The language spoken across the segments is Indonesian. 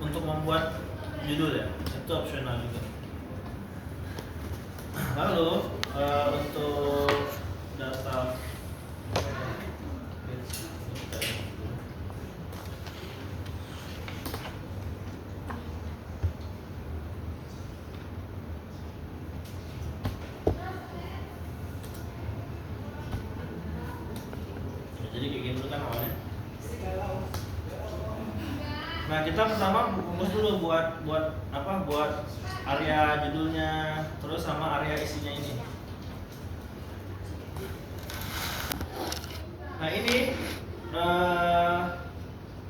untuk membuat judul ya, itu opsional juga. Lalu untuk data jadi kayak gini dulu kan awalnya. Nah kita pertama rumus dulu buat apa, buat area judulnya, terus sama area isinya ini. Nah ini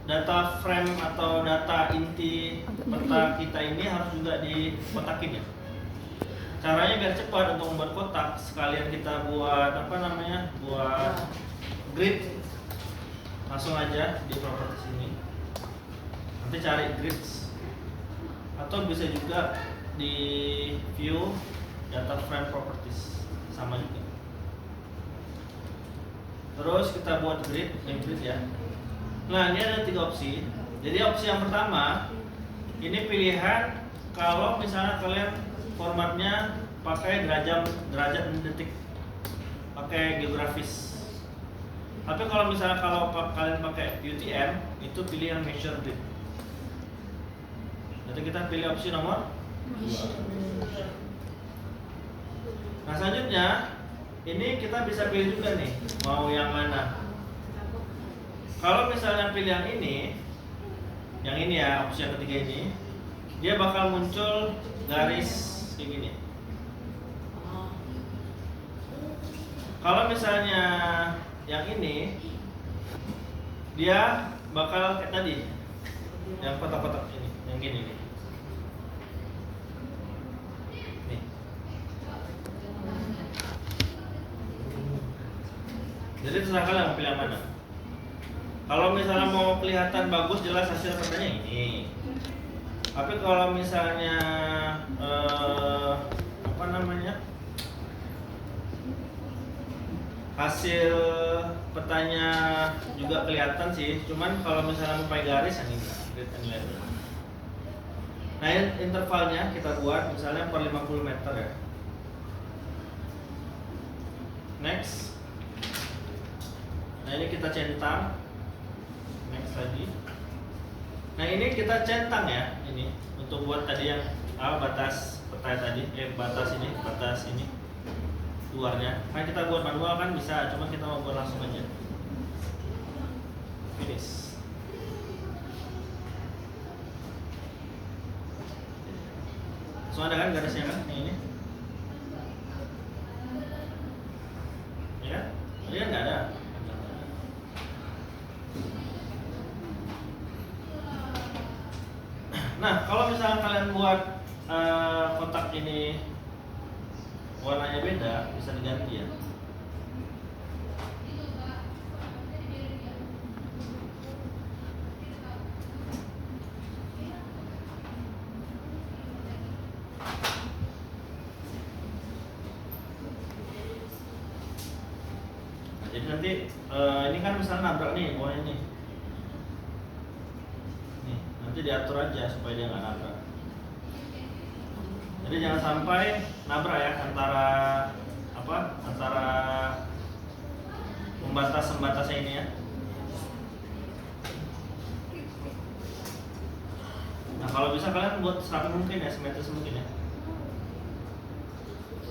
data frame atau data inti peta kita ini harus juga dikotakin ya. Caranya biar cepat untuk membuat kotak, sekalian kita buat apa namanya, buat grid, langsung aja di properties ini. Nanti cari grids, atau bisa juga di view data frame properties, sama juga. Terus kita buat grid, grid ya. Nah ini ada 3 opsi. Jadi opsi yang pertama ini pilihan kalau misalnya kalian formatnya pakai derajat dan detik, pakai geografis. Tapi kalau misalnya kalian pakai UTM, itu pilih yang measure grid. Jadi kita pilih opsi nomor 2. Nah selanjutnya ini kita bisa pilih juga nih, mau yang mana. Kalau misalnya pilih yang ini ya, opsi yang ketiga ini, dia bakal muncul garis kayak gini. Kalau misalnya yang ini, dia bakal kayak tadi, yang kotak-kotak ini, yang gini nih. Nih. Jadi terserah kalian mau pilih yang mana. Kalau misalnya mau kelihatan bagus jelas hasil petanya ini. Tapi kalau misalnya apa namanya, hasil petanya juga kelihatan sih, cuman kalau misalnya mau pakai garis yang ini, grid and line. Nah intervalnya kita buat misalnya per 50 meter ya. Next. Nah ini kita centang. Next lagi. Nah ini kita centang ya, ini untuk buat tadi yang batas peta tadi, batas ini luarnya. Kan kita buat manual kan bisa, cuma kita mau buat langsung aja. Finish. So ada kan garisnya kan, yang ini? Ya kan? Tadi kan nggak ada. Nah, kalau misalnya kalian buat kotak ini warnanya beda, bisa diganti ya. Nah, jadi nanti ini kan misalnya nabrak nih bawahnya nih. Nanti diatur aja supaya dia nggak nabrak. Jadi jangan sampai nabrak ya antara pembatas-pembatasnya ini ya. Nah kalau bisa kalian buat serapi mungkin ya, simetris mungkin ya.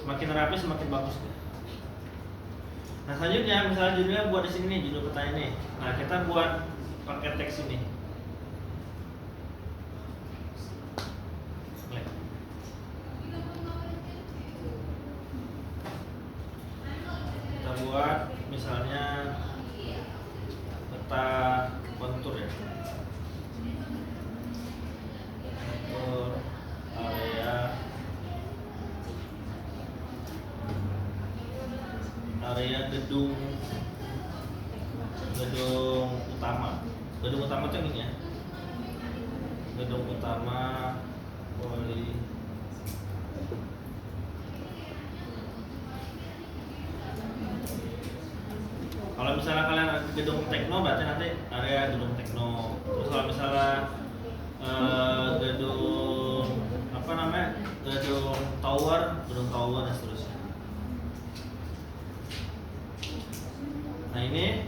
Semakin rapi semakin bagus ya. Nah selanjutnya misalnya judulnya buat di sini nih, judul peta ini. Nah kita buat pakai teks ini. Buat misalnya peta kontur ya, kontur area gedung utama. Gedung utama itu yang ini ya, gedung utama poli. Kalau misalnya kalian gedung tekno berarti nanti area gedung tekno. Terus kalau misalnya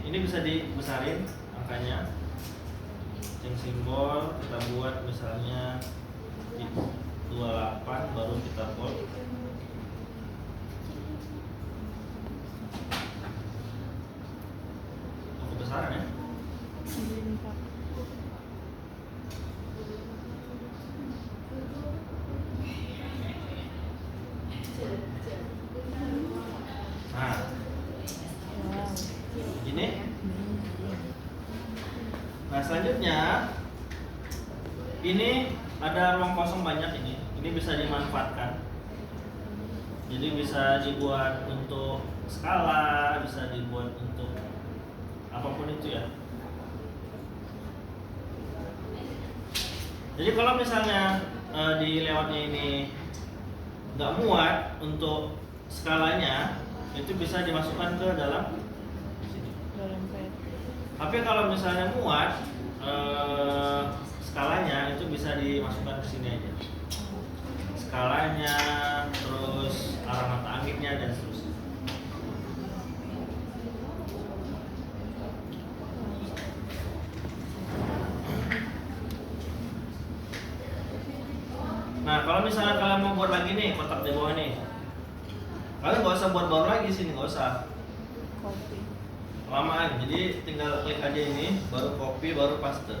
Ini bisa dibesarin angkanya. Change simbol kita buat misalnya di 28, baru kita bold. Kebesaran ya. Nah, begini. Nah, selanjutnya ini ada ruang kosong banyak ini. Ini bisa dimanfaatkan. Jadi bisa dibuat untuk skala, bisa dibuat untuk apapun itu ya. Jadi kalau misalnya di lewatnya ini nggak muat untuk skalanya, itu bisa dimasukkan ke dalam sini. Tapi kalau misalnya muat skalanya, itu bisa dimasukkan ke sini aja. Skalanya, terus arah mata anginnya dan seterusnya. Nah, kalau misalnya kalian mau buat lagi nih kotak di bawah nih, kalian nggak usah buat baru lagi sini, nggak usah. Lamaan, jadi tinggal klik aja ini, baru copy, baru paste.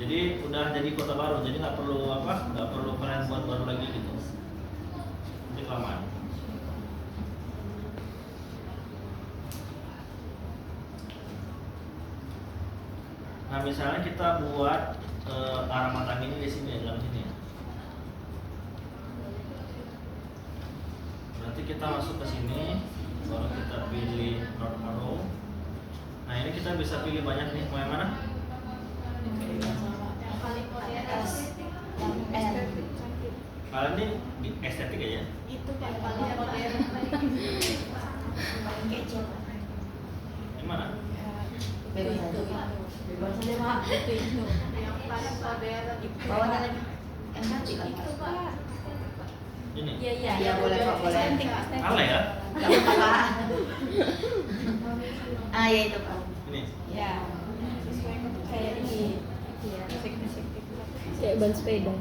Jadi udah jadi kotak baru, jadi nggak perlu nggak perlu kalian buat baru lagi gitu. Jadi kelamaan. Nah, misalnya kita buat arah mata ini di sini, dalam sini. Berarti kita masuk ke sini, baru kita pilih north arrow. Nah, ini kita bisa pilih banyak nih, mau yang mana? Kalian ini di estetik aja. Itu paling modern. Paling kece. Yang mana? Bebas aja Pak. Itu. Yang paling modern. Bawahnya lagi. Yang cantik itu Pak. Ini. Iya. Iya boleh Pak, boleh. Ala ya? Enggak apa-apa Pak. Ah ya itu Pak. Ini. Ya. Kayak ini. Iya, Kayak ban sepeda.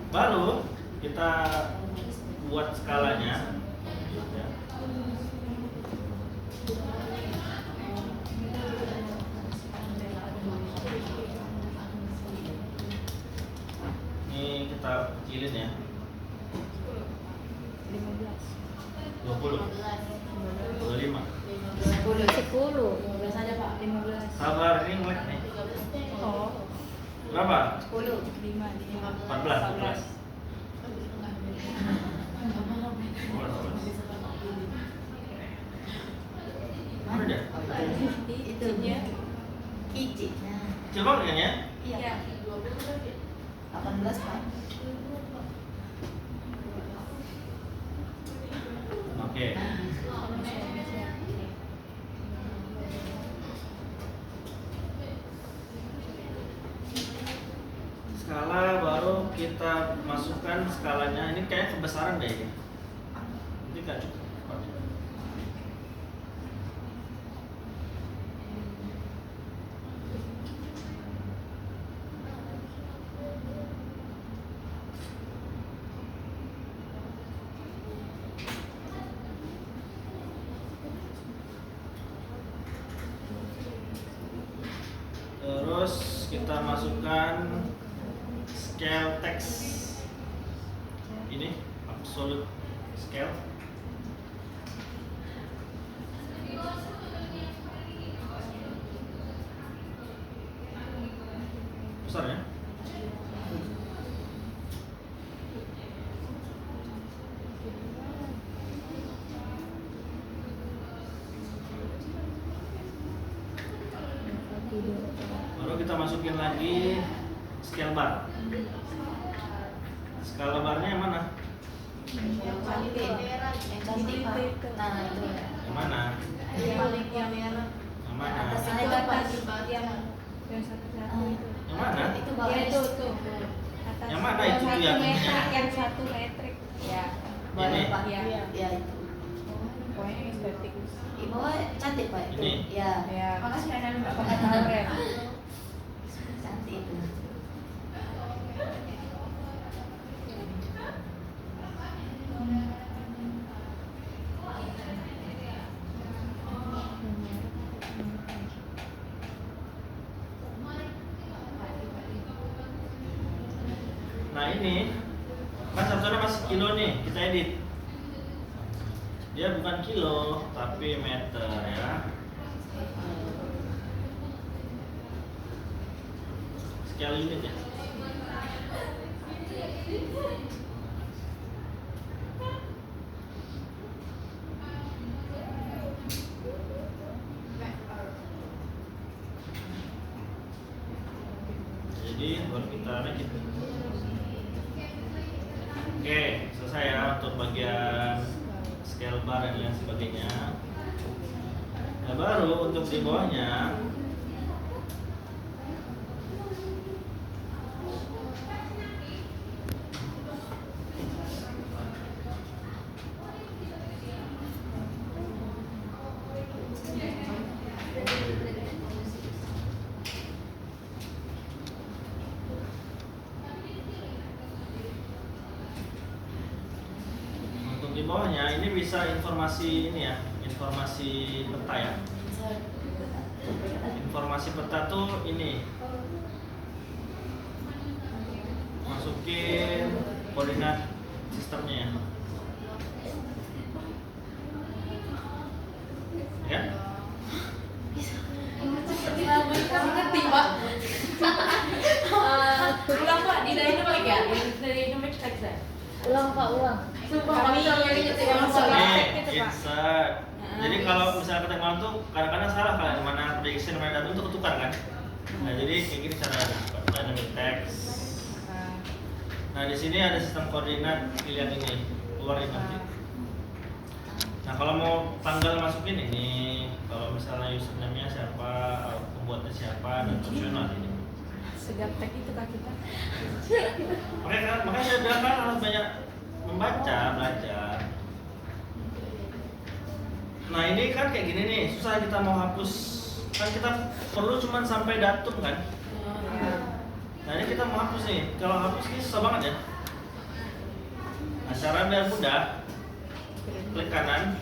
Baru kita buat skalanya. Ini kita kecilin ya. 20, 25. 10. 15 aja Pak, 15. Sabar, ini ngelag nih. Oh. Berapa? 10. 14. Mana dia? Itu dia. Icik. Nah. Coba kan ya? Iya. 18 Pak. Oke. Skala baru kita masukkan skalanya. Ini kayak kebesaran deh ini. Ini nggak cukup. Terus kita masukkan scale text ini, absolute scale. Besar ya? Baru kita masukin lagi scale bar. Skala barnya yang mana? Yang paling merah, yang cantik Pak. Nah, itu. Yang mana? Yang paling merah. Yang mana? Atas ini Pak, di bagian Yang satu itu. Yang mana? Itu bawah Ya, itu. Atas. Yang mana itu Satu yang metrik, ininya? yang 1 metrik. Ya. Ini? Boleh Pak. Iya. Ya itu. Pokoknya estetik. Di bawah cantik Pak itu. Ini? Ya. Ya. Makasih Anan. Pakai tauret. Cantik itu. Nah ini kan satunya masih kilo nih, kita edit. Dia bukan kilo tapi meter ya. Scale unit ya. Jadi baru kita bikin. Oke, selesai ya untuk bagian scale bar dan lain sebagainya. Nah baru untuk di bawahnya di bawahnya ini bisa informasi ini ya, informasi peta ya. Informasi peta tuh ini masukin koordinat sistemnya ya. Ngerti Pak. Ulang Pak di Dynamic ya? Dari Dynamic text ya? Ulang Pak, ulang. Sumpah Kami Pak, yang itu yang yang salah. salah. Nih, gitu, Pak. insert. Jadi kalau misalnya ketinggalan tuh kadang-kadang salah kan, mana prediction mana data itu ketukar kan. Nah jadi kayak gini caranya, dynamic text. Nah di sini ada sistem koordinat, pilihan ini keluar ini nanti. Nah kalau mau tanggal masukin ini, kalau misalnya username-nya siapa, pembuatnya siapa, dan opsional ini. Segaptek itu Kak kita. Makanya saya bilang kan harus banyak membaca, belajar. Nah ini kan kayak gini nih, susah kita mau hapus. Kan kita perlu cuman sampai datum kan. Nah ini kita mau hapus nih. Kalau hapus ini susah banget ya. Nah cara biar mudah, klik kanan,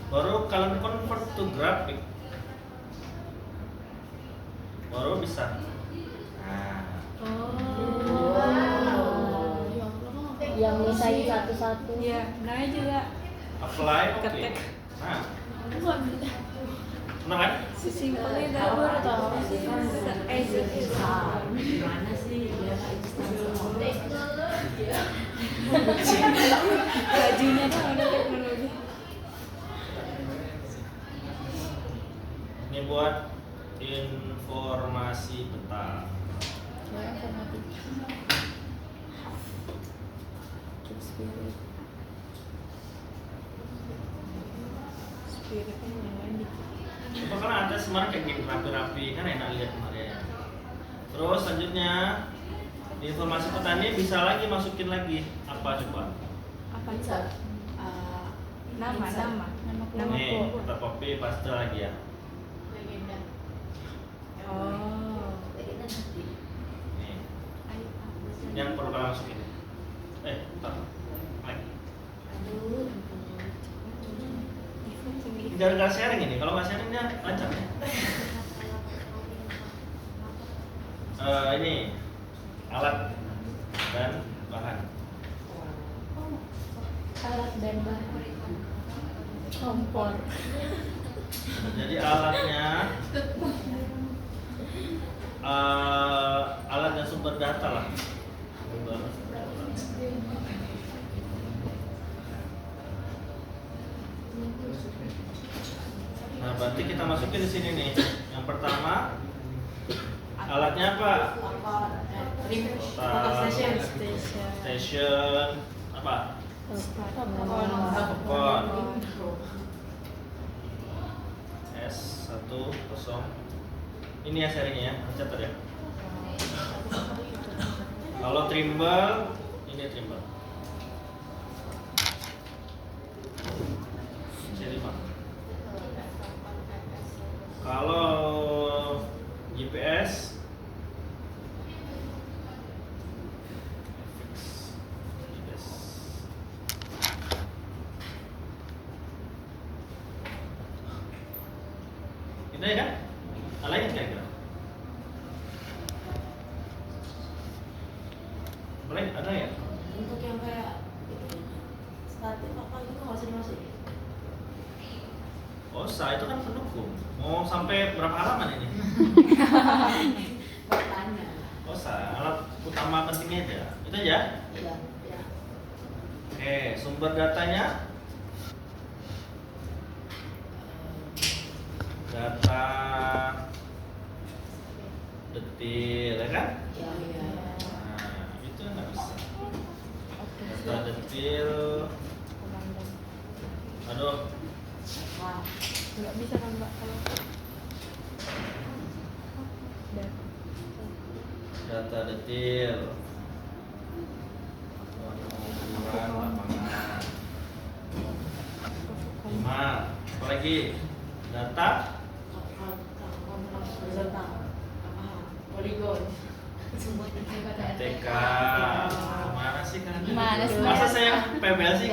baru kalian convert to graphic, baru bisa. Nah, Yang misahin satu-satu. Iya, nah juga apply, oke. Ketik. Nah, benar kan? sesimpelnya dah baru tahu sih. Gimana sih? Ya Bajunya tuh ada teknologi. Ini buat informasi peta. Spirit yang lain dikit. Coba kan ada semuanya kayak gini rapi-rapi kan enak lihat kemarin. Terus selanjutnya di informasi peta ini bisa lagi masukin lagi apa coba? Apa Bisa. nama Nih kita copy paste lagi ya. Legenda. Oh. Legenda nanti. Nih yang perlu kalian masukin. Bentar. Like. Aduh. Ini gara-gara sharing ini, kalau nggak sharing dia lancar ya. Ini alat dan bahan. Alat dan bahan. Kompor. Jadi alatnya alat dan sumber data lah. Nah, berarti kita masukin di sini nih. Yang pertama alatnya apa? Station. Station apa? Telepon. S10. Ini ya sharingnya ya, catat ya. Kalau trimble, ini trimble. C5. Kalau GPS, GPS. Ini kan? Lain kira-kira. Lain ada ya? Untuk yang kayak statik apa gitu nggak usah dimasukin. Osa itu kan pendukung. Mau sampai berapa halaman ini? Bertanya. Osa, alat utama pentingnya aja. Itu aja. Iya. Iya. Oke, sumber datanya data detil, ya kan? Iya. Iya. Nah, itu nggak bisa. Data detil. Aduh, Wah. Nggak bisa kan Mbak kalau dan data detil. Ukuran lapangan. 5. Apalagi data Poligon. TK. Mana sih kan? Mana sih? Masa saya PBL sih?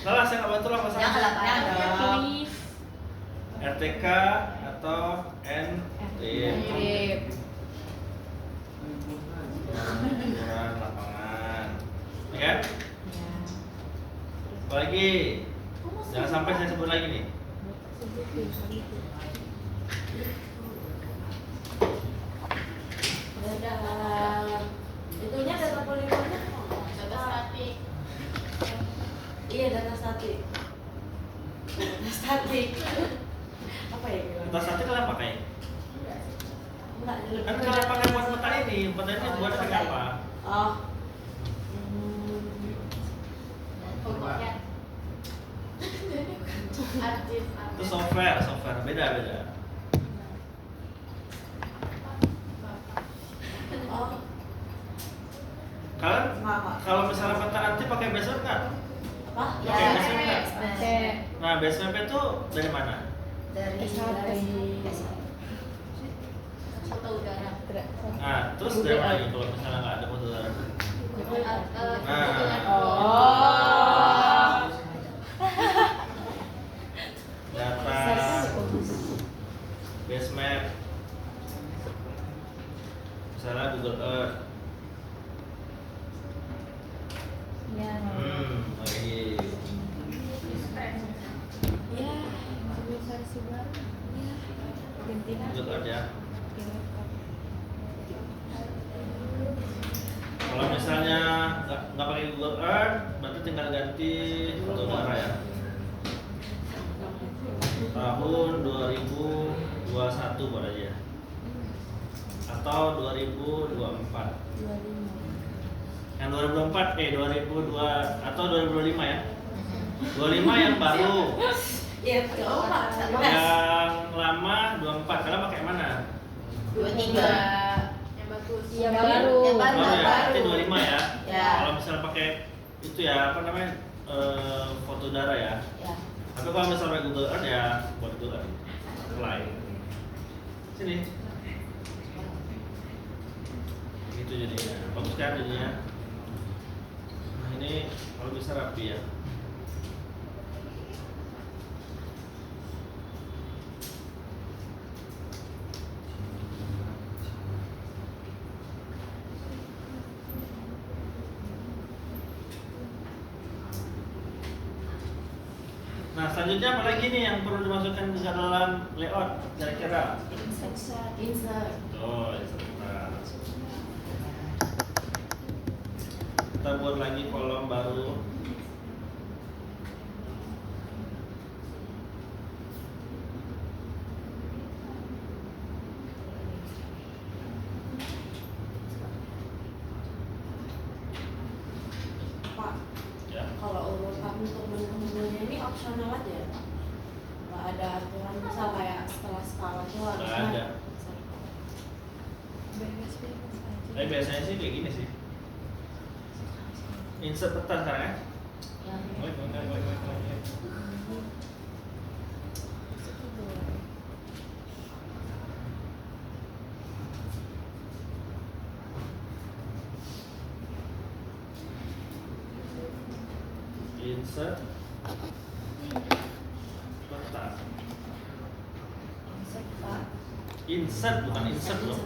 Salah, saya nggak bantu lah Yang masalah. lapangan. Please. RTK atau NTIP. Trip. Ukuran lapangan. Ya kan? Apalagi jangan sampai saya sebut lagi nih. Data itunya data poligonnya data statik. Iya, data statik. Data statik. Apa ya? Kita statik kalian pakai. Enggak, Kan kalian pakai buat peta ini. Peta ini buat pakai apa? Oh. Itu software beda. Oh. Kalian Nggak. kalau misalnya peta anti pakai base map kan? Apa? Oke, base map kan? Cek. Nah, base map itu dari mana? Dari foto udara. Nah, terus dari mana lagi kalau misalnya nggak ada foto udara? Oh. Data base map, misalnya Google Earth. Ya. Lagi ya versi baru ya ganti Google Earth ya. Kalau misalnya nggak pakai Google Earth, berarti tinggal ganti foto udara ya. Tahun 2021 boleh aja. Atau 2024. Yang 2004 atau 2025 ya. 25 yang baru. Iya, coba. Yang lama 24. Kalian pakai mana? 23. yang bagus Yang baru. Yang baru. Baru ya, berarti 25 ya. Ya. Kalau misalnya pakai itu ya apa namanya? Foto udara ya. Ya. Tapi kalau misalnya pakai Google Earth ya buat Google Earth. Lain. Sini. Gitu jadinya. Bagus kan jadinya. Nah, ini kalau bisa rapi ya. Nah, selanjutnya apa lagi nih yang perlu dimasukkan ke dalam layout kira-kira? Insert. Oh, kita buat lagi kolom baru. Pak, Ya. kalau urutan untuk menu-menunya ini opsional aja ya, Pak? Nggak ada aturan misal kayak setelah skala tuh Nggak harusnya ada. Bebas-bebas aja. Tapi biasanya sih kayak gini sih. Insert peta sekarang ya. Ya. Wait. Itu dua. Insert peta. Insert bukan insert loh.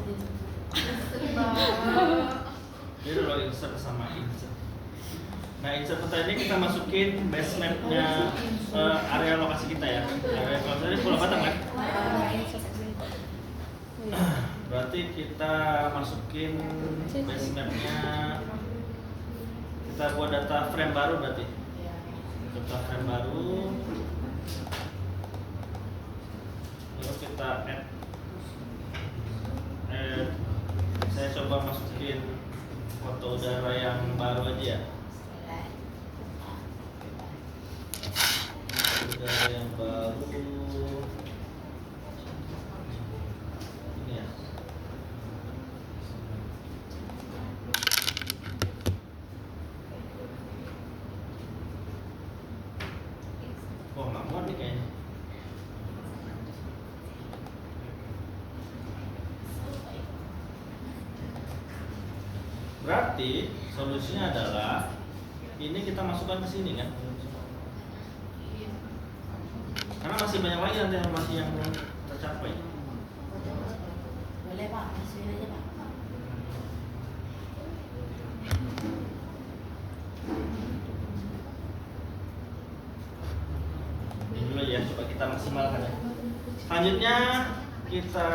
Dia udah insert sama insert. Nah, insert peta ini kita masukin base mapnya area lokasi kita ya. Area kalau tadi Pulau Batam kan? Berarti kita masukin base mapnya. Kita buat data frame baru berarti. Data frame baru. Terus kita add. Saya coba masukin foto udara yang baru aja ya. Udara yang baru ini ya. Wah, nggak muat nih kayaknya. Berarti solusinya adalah ini kita masukkan ke sini kan? Karena masih banyak lagi nanti informasi yang belum tercapai. Boleh Pak, masukin aja Pak. Ini dulu ya, coba kita maksimalkan ya. Selanjutnya kita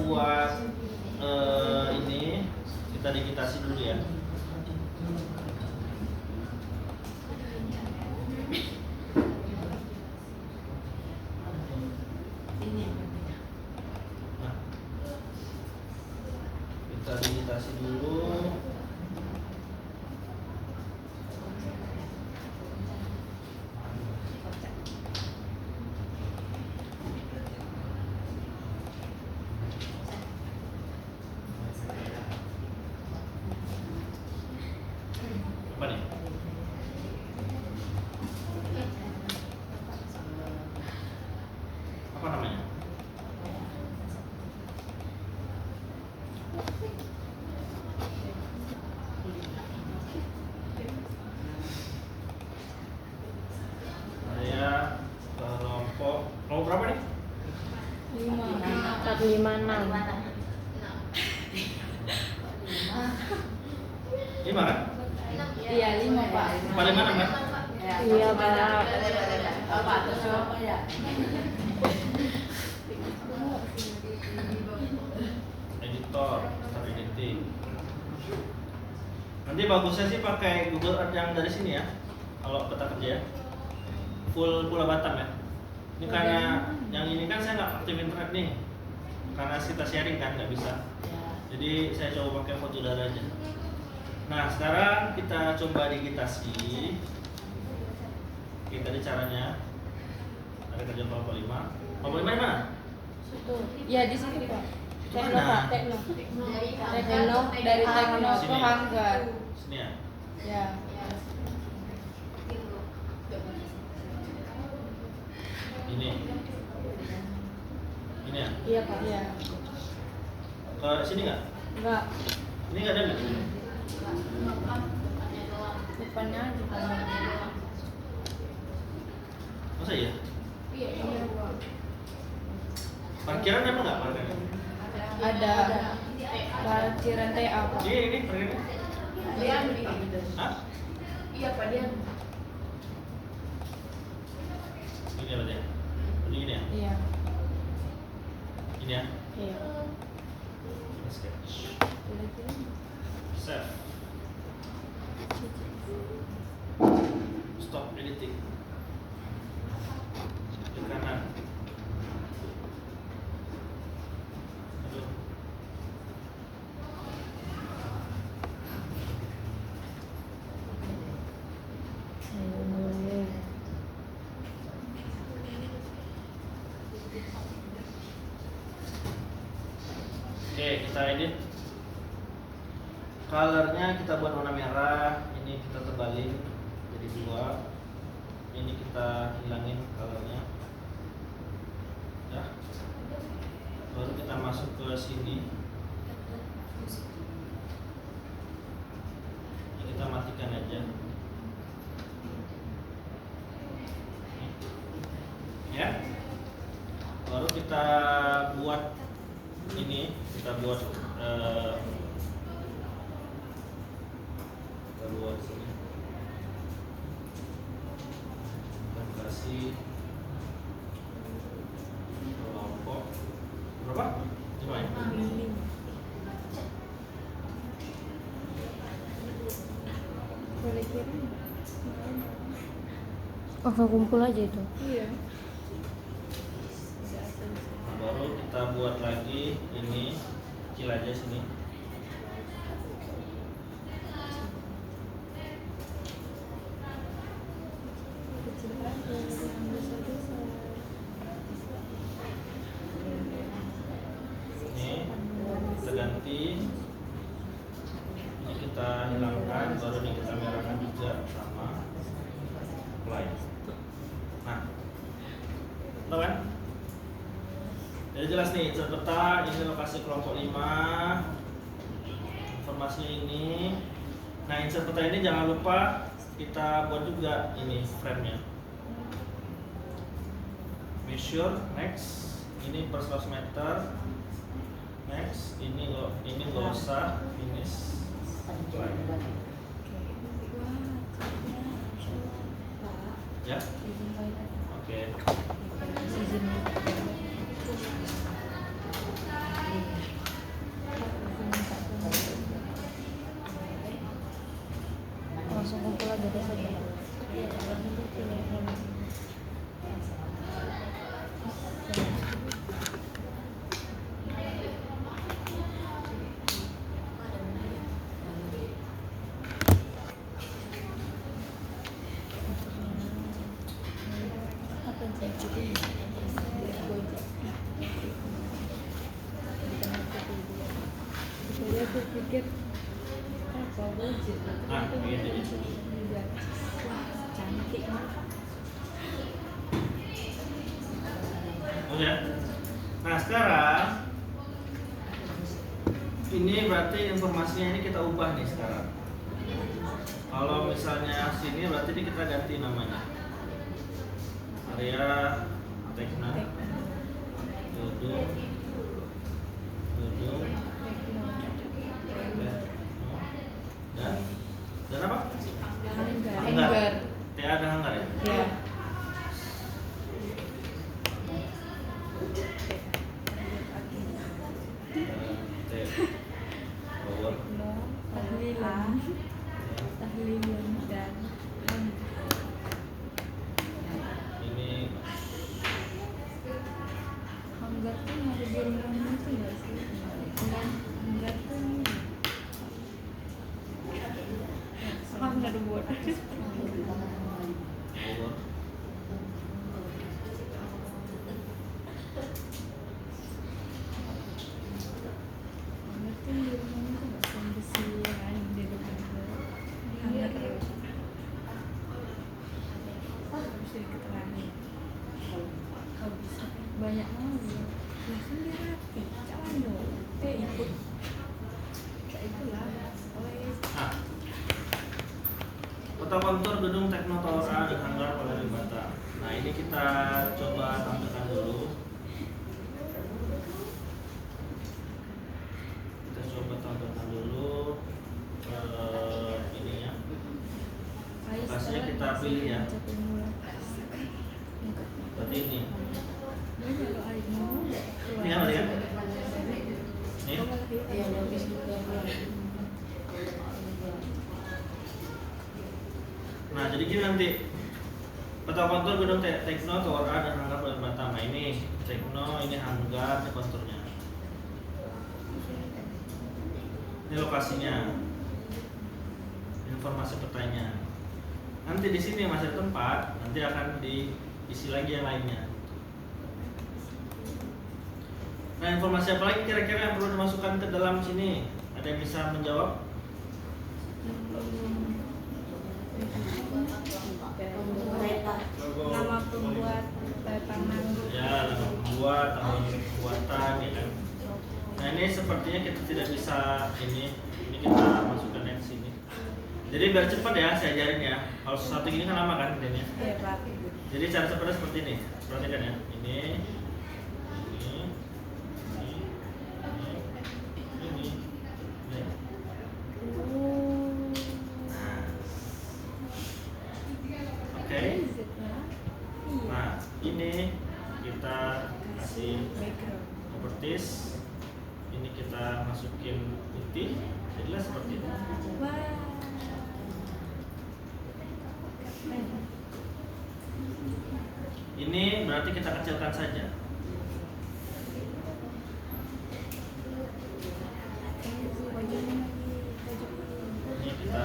buat ini, kita digitasi dulu ya. Ini yang berbeda. Nah, kita digitasi dulu. Apa nih? Apa namanya? Saya kelompok berapa nih? 456. Lima kan? Iya, 5 Pak. Paling mana kan? Iya, Pak. Pak, terus apa ya? Editor, start editing. Nanti bagusnya sih pakai Google Earth yang dari sini ya. Kalau peta kerja ya. Full Pulau Batam ya. Ini karena yang ini kan saya nggak aktif internet nih. Karena kita sharing kan nggak bisa. Jadi saya coba pakai foto udara aja. Nah, sekarang kita coba digitasi. Kita tadi caranya ada kerja kelompok 5. Kelompok 5 di mana? Ya di situ Pak. Tekno Mana? Pak, Tekno. Tekno dari Tekno ke Sini. Hanggar. Sini ya. Ya. Ini. Ini ya. Iya Pak. Iya. Ke sini nggak? Enggak. Ini nggak ada nih. Depannya aja Pak. Masa iya? Iya Pak. Parkiran emang nggak parkiran? Ada parkiran TA Pak. Ini parkiran. Dia Hah? Iya Pak, dia. Ini apa dia? Ini ya? Iya. Ini ya? Iya. Ini sketch. Save. Stop editing. Klik kanan. Aduh. Oke, kita edit. colornya kita buat warna merah. Ini kita tebalin jadi 2. Ini kita hilangin colornya. Ya. Baru kita masuk ke sini. Ini kita matikan aja. Ya. Baru kita buat ini, kita buat sini. Kita kasih kelompok berapa? 5 ya? Langsung kumpul aja itu. Iya. Baru kita buat lagi ini, kecil aja sini. Ini kita ganti. Ini kita hilangkan, baru ini kita merahkan juga sama apply. Nah, tahu kan? Jadi jelas nih, insert peta, ini lokasi kelompok 5. Informasinya ini. Nah, insert peta ini jangan lupa kita buat juga ini frame-nya. Measure, next. Ini per 100 meter. Next, ini nggak usah, finish. Apply. Ya? Oke. Langsung kumpul aja deh saja. Saya berpikir apa budget Nah, ini jadi cantik. oh ya. Nah, sekarang ini berarti informasinya ini kita ubah nih sekarang. Kalau misalnya sini berarti ini kita ganti namanya. Area Tekna. Duduk. Dan apa? Hanggar. Ya, ada hanggar ya? Ya. Power. Tahlilan. Tahlilan dan Ini hanggar tuh ada di rumah itu nggak sih? Hanggar tuh hanggar buat power. hanggar tuh di rumah itu nggak sih besi yang ada di depan hanggar terus. Bisa diketerangin. Kau bisa banyak mau ya. Lah kan dia rapi. Jangan dong. Ikut. Kayak itulah. Nah, kota kontur gedung Tekno Tower A dan hanggar Galeri Batam. Nah, ini kita coba tampilkan dulu. Kita coba tampilkan dulu ininya. Lokasinya kita pilih ya. Seperti ini. Ini kan lihat. Ini. Nah, jadi gini nanti peta kontur gedung Tekno Tower A dan hanggar Galeri Batam. Nah, ini Tekno, ini hanggar, ini konturnya. Ini lokasinya. Informasi petanya. Nanti di sini masih ada tempat, nanti akan diisi lagi yang lainnya. Nah, informasi apa lagi kira-kira yang perlu dimasukkan ke dalam sini? Ada yang bisa menjawab? Kereta. Logo. Nama pembuat Batang Nanggung. Ya, nama pembuat, nama unit pembuatan, ya kan. Nah ini sepertinya kita tidak bisa ini kita masukkan yang sini. Jadi biar cepat ya saya ajarin ya. Kalau sesuatu gini kan lama kan kerjanya. Iya Pak. Jadi cara cepatnya seperti ini. Perhatikan ya. Ini. Ini. Nah. Oke. Nah, ini kita kasih Background. properties. Ini kita masukin putih. Jadilah seperti ini. Wah. Ini berarti kita kecilkan saja. Ini kita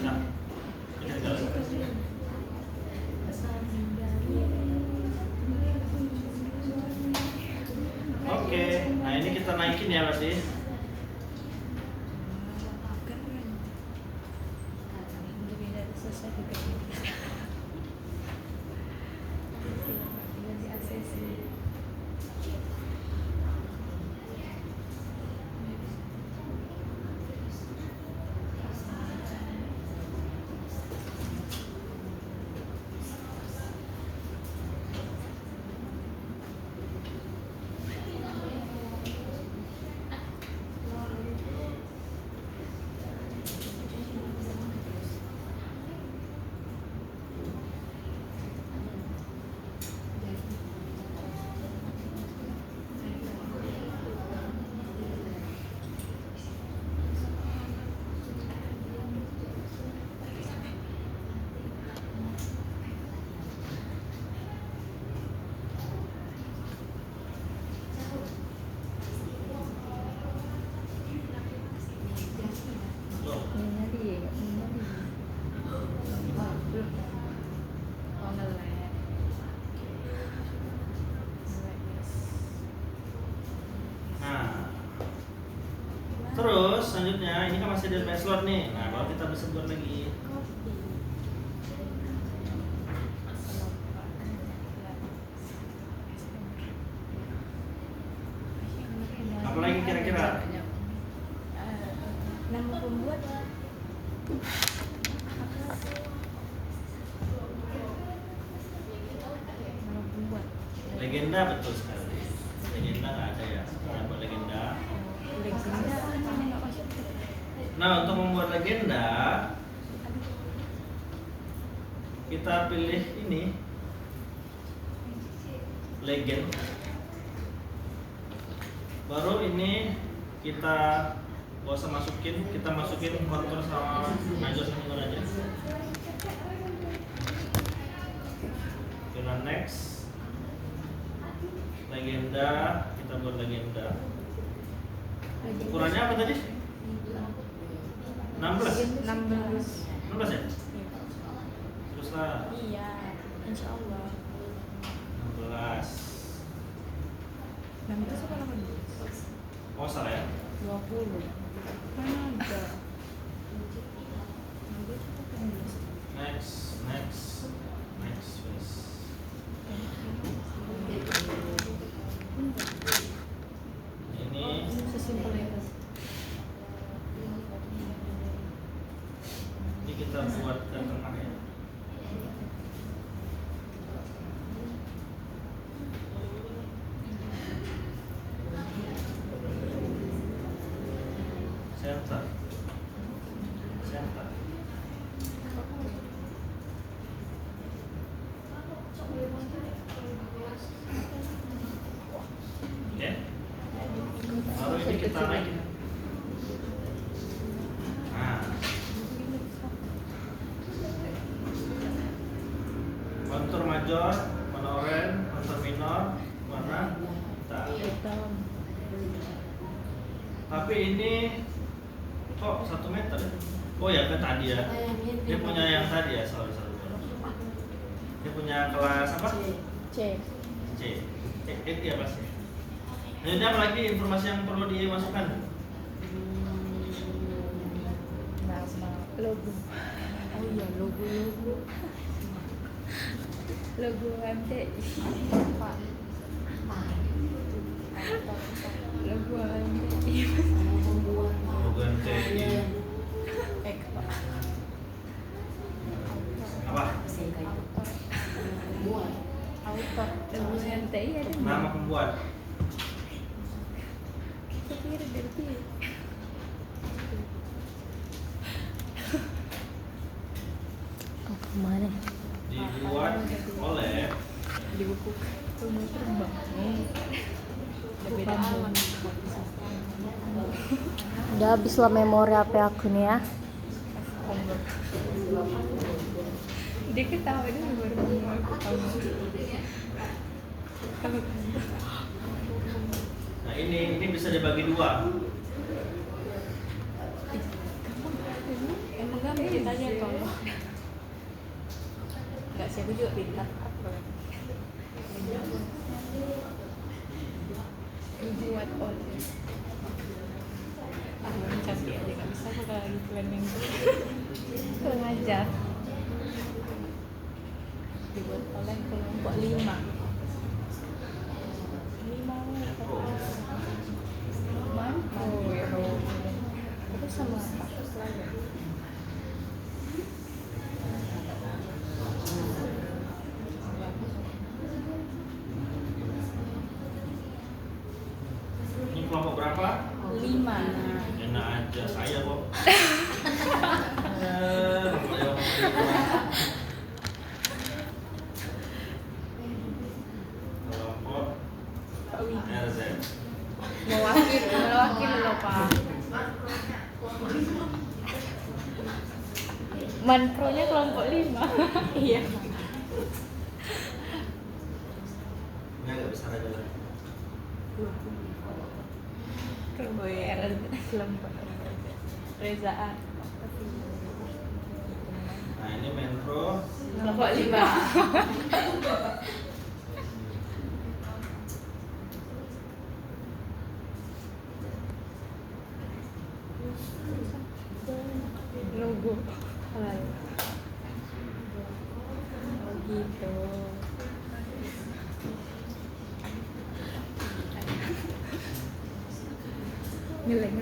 nah, ini kita Oke, nah ini kita naikin ya berarti. Keren. Jadi dari selesai juga. Jadi ACC. Loh, Oh ngelek. nah, terus selanjutnya ini kan masih ada slot nih. Nah, baru kita bisa buat lagi. Apalagi kira-kira? Nama pembuat nama pembuat Legenda betul sekali. Legenda nggak ada ya. Kita buat legenda. legenda nggak masuk. Nah, untuk membuat legenda kita pilih ini legend. Baru ini kita gak usah masukin, kita masukin kontur sama major sama aja. Kita next legenda, kita buat legenda. Ukurannya apa tadi? 16? 16. 16 ya? Teruslah Iya, insya Allah. 16. 16 apa 18? Oh salah ya? 20. Mana ada? 16 apa 18? Next, please. Ini Sesimpel itu. kita buat ke tengah ya. Center. Oke. Baru ini kita naikin. Nah, kontur major, warna oranye, dalam. Tapi ini kok 1 meter? Oh ya, kan tadi ya. Dia punya yang tadi ya, sorry. Dia punya kelas apa? C. C. Ya pasti. Jadi apa lagi informasi yang perlu dimasukkan? Nama. Logo. Oh iya, logo. Logo MTI. Pak. Logo MTI. Bukan TI. Eko. Apa? Buat. Autor. Logo MTI ada nggak? Nama pembuat. Kepir dari Oh, kemana? Dibuat oleh di buku rumah terbang. Udah beda alam. Udah habis lah memori HP aku nih ya. Dia ketawa dulu baru ngomong aku kamu. Nah ini bisa dibagi 2. Emang kan ceritanya tolong. Enggak sih, aku juga pintar. Buat oleh. Cantik aja nggak bisa aku kalau lagi planning. Kurang ajar. Dibuat oleh kelompok 5. Manko ya. Terus sama apa? Ini kelompok berapa? 5. Enak aja saya kok. Kelompok RZ. Mewakili loh Pak. Manpronya kelompok 5. Iya. Ini agak besar aja lah. Kelompok kelompok Rezaan. Nah ini Menpro. Kelompok 5. Logo. Halal. Oh gitu. Ngeleng.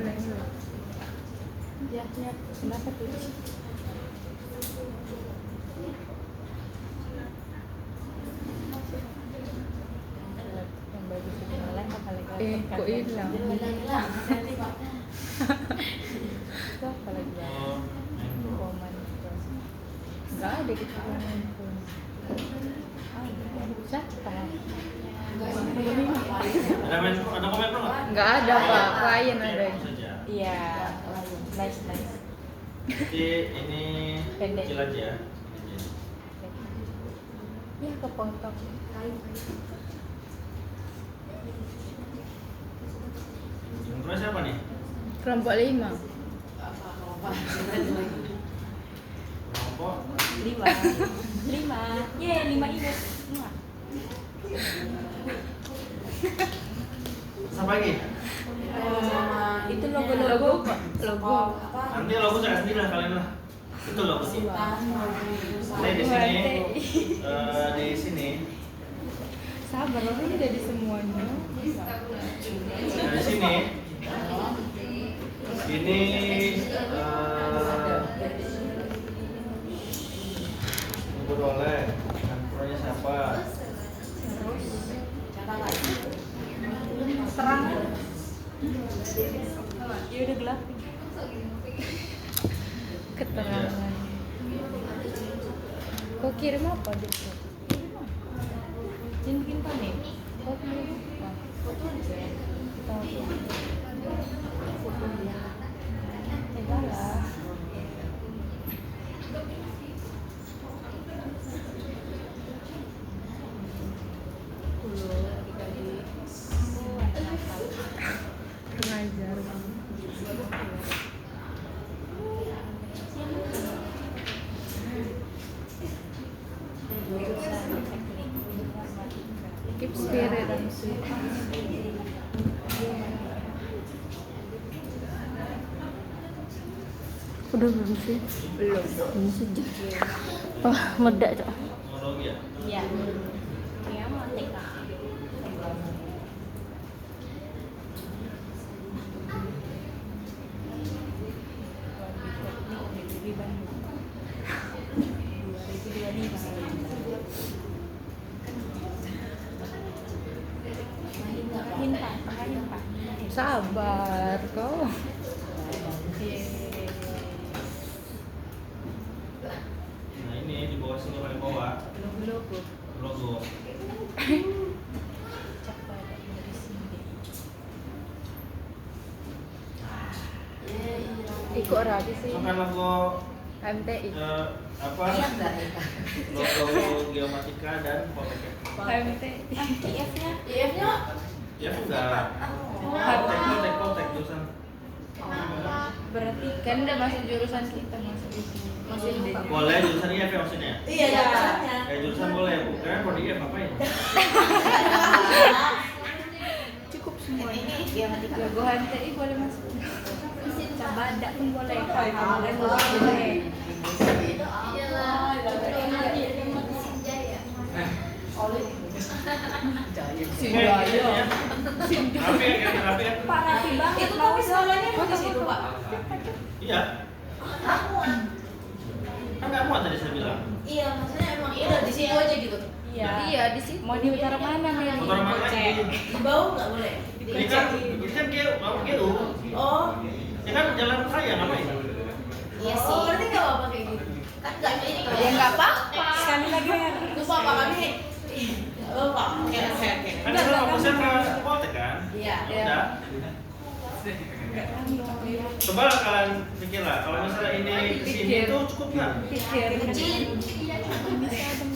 Ya, kenapa tuh? Yang bagus itu ngeleng apa lagi? Kok hilang? Itu apa lagi ya? Oh, Menpro. Koman. Enggak ada gitu koman pun. Siapa? Ada Menpro, ada Menpro nggak? Enggak ada Pak, klien ada. Menpro saja. Iya, nice. Jadi ini Pendek. kecil aja. Ya kepotong. Menpro siapa nih? Kelompok 5. Kelompok 5. Ye, 5 ingat. siapa lagi? Itu logo-logo. Logo. Nanti logo saya sendiri lah kalian lah. Itu logo. Saya di sini, di sini, Sabar, lo ini udah di semuanya. di sini. Ini logo oleh Menpro-nya siapa? Terang. Ya udah gelap. Keterangan. Kau kirim apa gitu? Mungkin panik. Kau kirim apa? Foto aja. Foto dia. Lah. Pengajar. Keep spirit. Udah belum sih? Belum. Belum sejam. Oh, meledak, Cok. Teknologi ya. Iya. Iya, mau TK. Di Bandung. 2025. Main Pak, main Pak. Sabar kau. Nah ini di bawah sini paling bawah Logo-logo. logo. Ikut rapi sih. Itu kan logo MTI. apa? Iya enggak TK. Logo geomatika dan Poltek. MTI. IF-nya? IF-nya? Ya enggak. Poltek jurusan. Berarti kan udah masuk jurusan kita masuk itu. Masih lupa. Boleh jurusan IF ya maksudnya? Iya, jurusannya. Kayak jurusan boleh bu. Kalian prodi IF ngapain? Cukup semua. Ini geomatika. Logo MTI boleh masuk. Cabadak pun boleh. Kamu boleh. Rapi kan? Pak rapi banget. Itu tapi sekolahnya mau di situ, Pak. Iya. Aku Kan nggak muat tadi saya bilang. iya, maksudnya emang udah di situ aja gitu. Iya, di situ. Mau di utara mana nih? Utara mana lagi? Di bawah nggak boleh. Ini kan mau GU. Oh, Ya kan jalan raya ngapain? iya sih. Oh, berarti nggak apa-apa kayak gitu. Kan nggak ini kalau Ya nggak apa-apa. Sekali lagi ya. lupa Pak kami. Oh, Pak, oke. Kan itu fokusnya ke Poltek kan? Iya. Udah. Coba lah kalian pikir lah, kalau misalnya ini kesini tuh cukup nggak? Pikir. Kecil.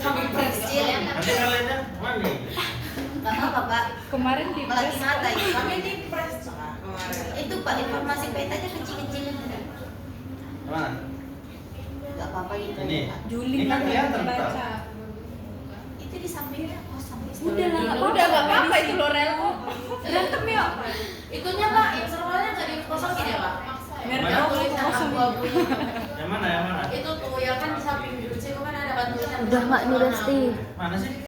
Sampai kecil ya. Nanti kalian mana nih? Nggak apa-apa, Pak. Kemarin di Melati mata ya. Kami di press. Itu Pak, informasi petanya kecil-kecil. Mana? Nggak apa-apa gitu. Ini. Pak. Juli Ini kan nggak kelihatan, baca. Itu di sampingnya kosong. Udah nggak apa-apa itu Lorel kok. Berantem yuk. Itunya Pak, yang servernya nggak dikosongin ya Pak? Mana? Ada tulisan abu-abu. Yang mana? Itu tuh yang kan di samping jurus itu kan ada kan tulisan. Udah, Mak, ini udah, Sti. Mana sih?